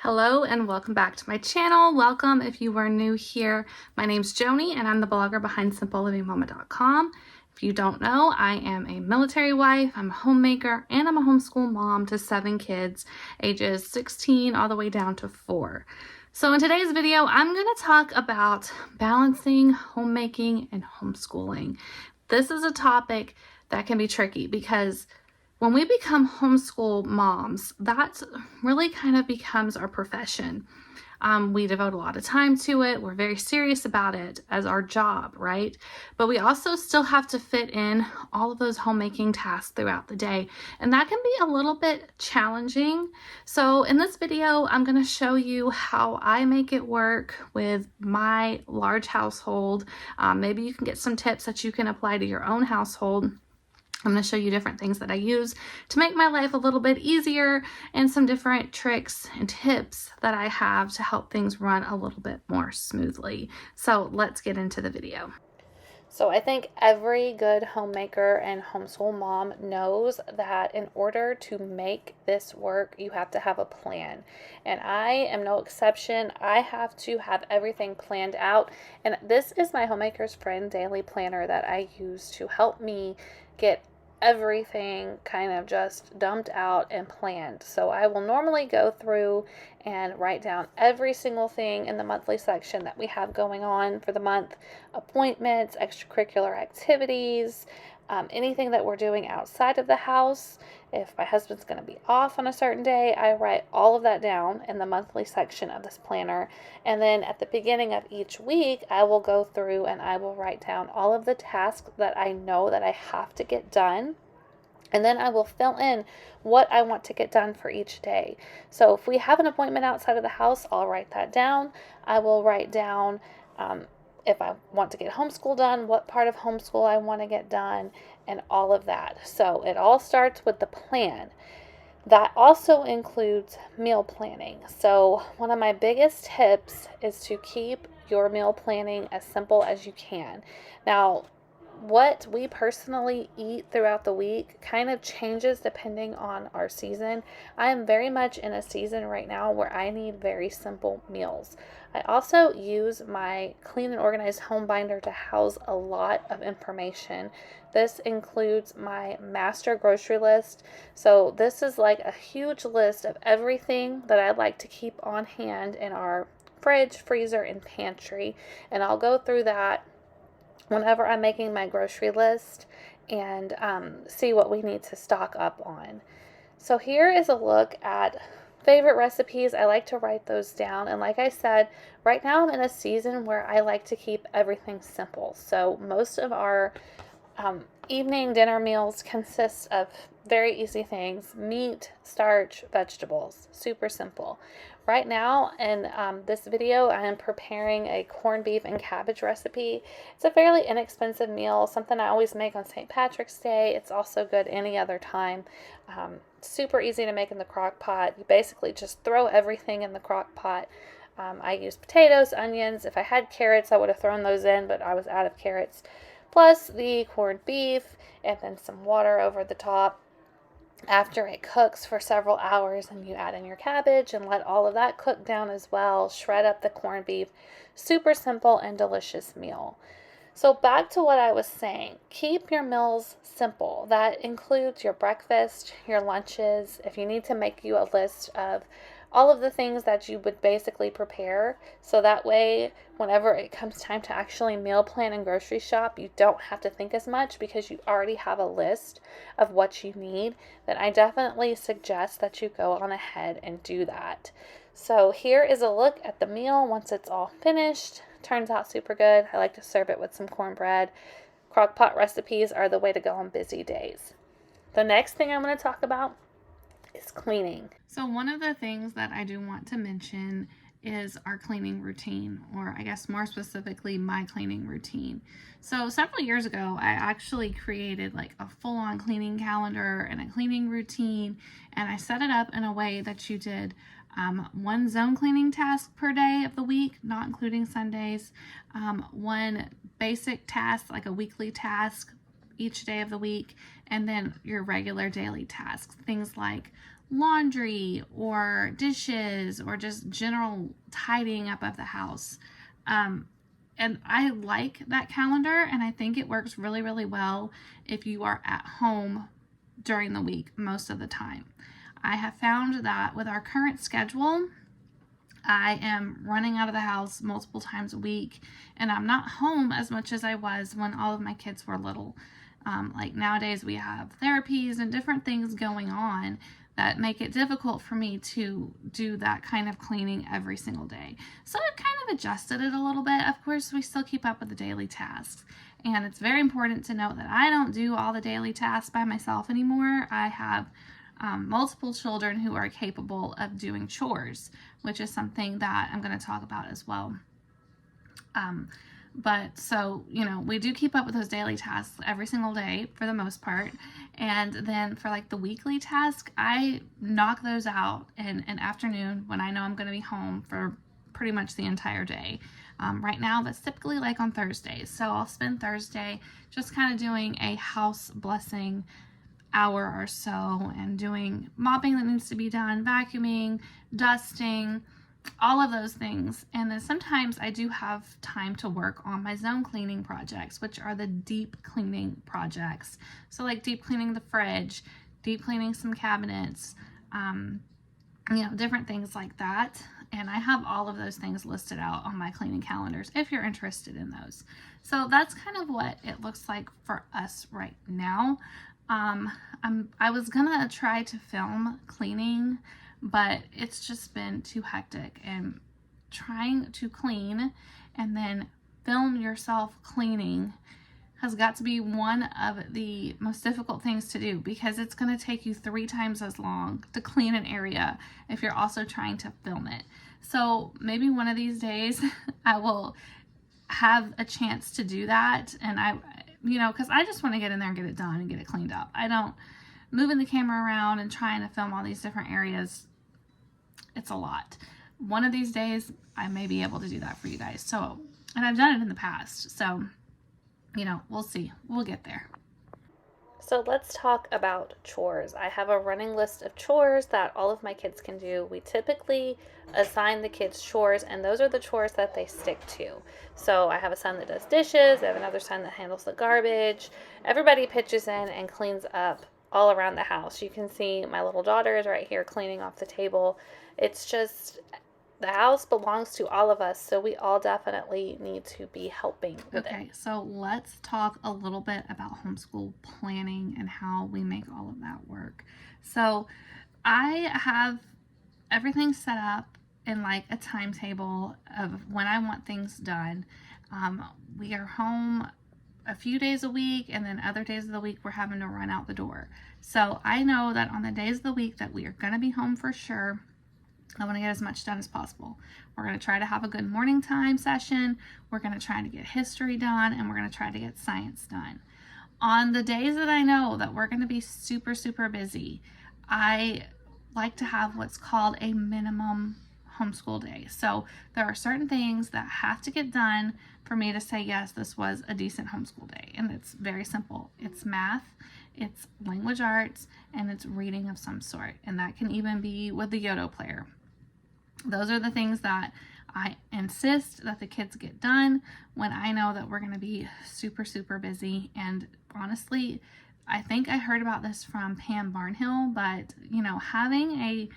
Hello and welcome back to my channel. Welcome if you are new here. My name's Joni and I'm the blogger behind simplelivingmama.com. If you don't know, I am a military wife, I'm a homemaker, and I'm a homeschool mom to 7 kids, ages 16 all the way down to 4. So in today's video, I'm going to talk about balancing homemaking and homeschooling. This is a topic that can be tricky because when we become homeschool moms, that really kind of becomes our profession. We devote a lot of time to it. We're very serious about it as our job, right? But we also still have to fit in all of those homemaking tasks throughout the day. And that can be a little bit challenging. So in this video, I'm going to show you how I make it work with my large household. Maybe you can get some tips that you can apply to your own household. I'm going to show you different things that I use to make my life a little bit easier and some different tricks and tips that I have to help things run a little bit more smoothly. So let's get into the video. So I think every good homemaker and homeschool mom knows that in order to make this work, you have to have a plan. And I am no exception. I have to have everything planned out. And this is my Homemaker's Friend daily planner that I use to help me get everything kind of just dumped out and planned. So I will normally go through and write down every single thing in the monthly section that we have going on for the month, appointments, extracurricular activities, anything that we're doing outside of the house. If my husband's going to be off on a certain day, I write all of that down in the monthly section of this planner. And then at the beginning of each week, I will go through and I will write down all of the tasks that I know that I have to get done. And then I will fill in what I want to get done for each day. So if we have an appointment outside of the house, I'll write that down. I will write down if I want to get homeschool done, what part of homeschool I want to get done, and all of that. So it all starts with the plan. That also includes meal planning. So one of my biggest tips is to keep your meal planning as simple as you can. Now, what we personally eat throughout the week kind of changes depending on our season. I am very much in a season right now where I need very simple meals. I also use my Clean and Organized Home Binder to house a lot of information. This includes my master grocery list. So this is like a huge list of everything that I'd like to keep on hand in our fridge, freezer, and pantry. And I'll go through that whenever I'm making my grocery list and see what we need to stock up on. So here is a look at favorite recipes. I like to write those down. And like I said, right now I'm in a season where I like to keep everything simple. So most of our evening dinner meals consist of very easy things: meat, starch, vegetables. Super simple. Right now in this video, I am preparing a corned beef and cabbage recipe. It's a fairly inexpensive meal, something I always make on St. Patrick's Day. It's also good any other time. Super easy to make in the crock pot. You basically just throw everything in the crock pot. I use potatoes, onions. If I had carrots, I would have thrown those in, but I was out of carrots. Plus the corned beef and then some water over the top. After it cooks for several hours, and you add in your cabbage and let all of that cook down as well. Shred up the corned beef. Super simple and delicious meal. So back to what I was saying. Keep your meals simple. That includes your breakfast, your lunches. If you need to make you a list of all of the things that you would basically prepare, so that way whenever it comes time to actually meal plan and grocery shop, you don't have to think as much because you already have a list of what you need, then I definitely suggest that you go on ahead and do that. So here is a look at the meal once it's all finished. Turns out super good. I like to serve it with some cornbread. Crock pot recipes are the way to go on busy days. The next thing I'm going to talk about is cleaning. So one of the things that I do want to mention is our cleaning routine, or I guess more specifically my cleaning routine. So several years ago, I actually created like a full-on cleaning calendar and a cleaning routine, and I set it up in a way that you did one zone cleaning task per day of the week, not including Sundays, one basic task, like a weekly task each day of the week, and then your regular daily tasks, things like laundry or dishes or just general tidying up of the house. And I like that calendar, and I think it works really, really well if you are at home during the week most of the time. I have found that with our current schedule, I am running out of the house multiple times a week, and I'm not home as much as I was when all of my kids were little. Like nowadays we have therapies and different things going on that make it difficult for me to do that kind of cleaning every single day. So I've kind of adjusted it a little bit. Of course, we still keep up with the daily tasks. And it's very important to note that I don't do all the daily tasks by myself anymore. I have multiple children who are capable of doing chores, which is something that I'm going to talk about as well. But so, we do keep up with those daily tasks every single day for the most part. And then for like the weekly task, I knock those out in an afternoon when I know I'm going to be home for pretty much the entire day. Right now, that's typically like on Thursdays. So I'll spend Thursday just kind of doing a house blessing hour or so and doing mopping that needs to be done, vacuuming, dusting, all of those things. And then sometimes I do have time to work on my zone cleaning projects, which are the deep cleaning projects. So like deep cleaning the fridge, deep cleaning some cabinets, different things like that. And I have all of those things listed out on my cleaning calendars if you're interested in those. So that's kind of what it looks like for us right now. I was gonna try to film cleaning, but it's just been too hectic, and trying to clean and then film yourself cleaning has got to be one of the most difficult things to do, because it's going to take you 3 times as long to clean an area if you're also trying to film it. So maybe one of these days I will have a chance to do that, and because I just want to get in there and get it done and get it cleaned up. I don't moving the camera around and trying to film all these different areas. It's a lot. One of these days I may be able to do that for you guys. So, and I've done it in the past. So, we'll see. We'll get there. So let's talk about chores. I have a running list of chores that all of my kids can do. We typically assign the kids chores, and those are the chores that they stick to. So I have a son that does dishes. I have another son that handles the garbage. Everybody pitches in and cleans up all around the house. You can see my little daughter is right here cleaning off the table. It's just, the house belongs to all of us, so we all definitely need to be helping with it. Okay, so let's talk a little bit about homeschool planning and how we make all of that work. So I have everything set up in like a timetable of when I want things done. We are home a few days a week, and then other days of the week we're having to run out the door. So I know that on the days of the week that we are going to be home for sure, I want to get as much done as possible. We're going to try to have a good morning time session. We're going to try to get history done, and we're going to try to get science done. On the days that I know that we're going to be super, super busy, I like to have what's called a minimum homeschool day. So there are certain things that have to get done for me to say, yes, this was a decent homeschool day. And it's very simple. It's math, it's language arts, and it's reading of some sort. And that can even be with the Yodo player. Those are the things that I insist that the kids get done when I know that we're going to be super, super busy. And honestly, I think I heard about this from Pam Barnhill, but having a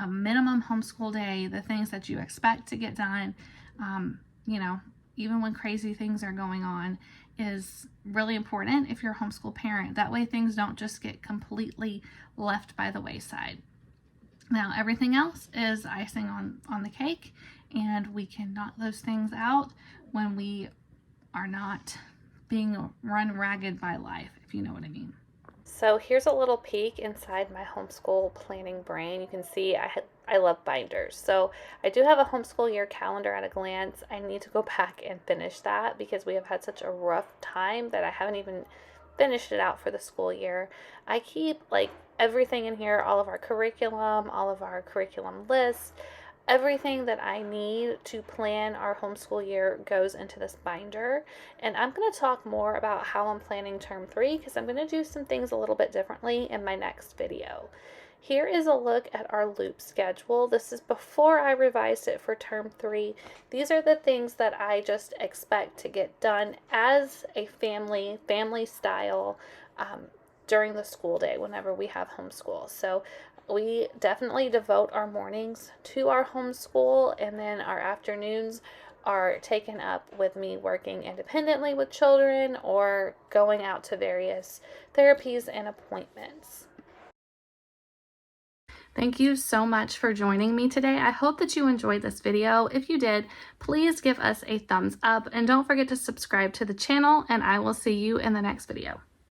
minimum homeschool day, the things that you expect to get done, even when crazy things are going on, is really important if you're a homeschool parent. That way things don't just get completely left by the wayside. Now, everything else is icing on the cake, and we can knock those things out when we are not being run ragged by life, if you know what I mean. So here's a little peek inside my homeschool planning brain. You can see I love binders. So I do have a homeschool year calendar at a glance. I need to go back and finish that because we have had such a rough time that I haven't even finished it out for the school year. I keep everything in here, all of our curriculum lists, everything that I need to plan our homeschool year goes into this binder. And I'm going to talk more about how I'm planning term 3 because I'm going to do some things a little bit differently in my next video. Here is a look at our loop schedule. This is before I revised it for term 3. These are the things that I just expect to get done as a family style during the school day whenever we have homeschool. So we definitely devote our mornings to our homeschool, and then our afternoons are taken up with me working independently with children or going out to various therapies and appointments. Thank you so much for joining me today. I hope that you enjoyed this video. If you did, please give us a thumbs up and don't forget to subscribe to the channel, and I will see you in the next video.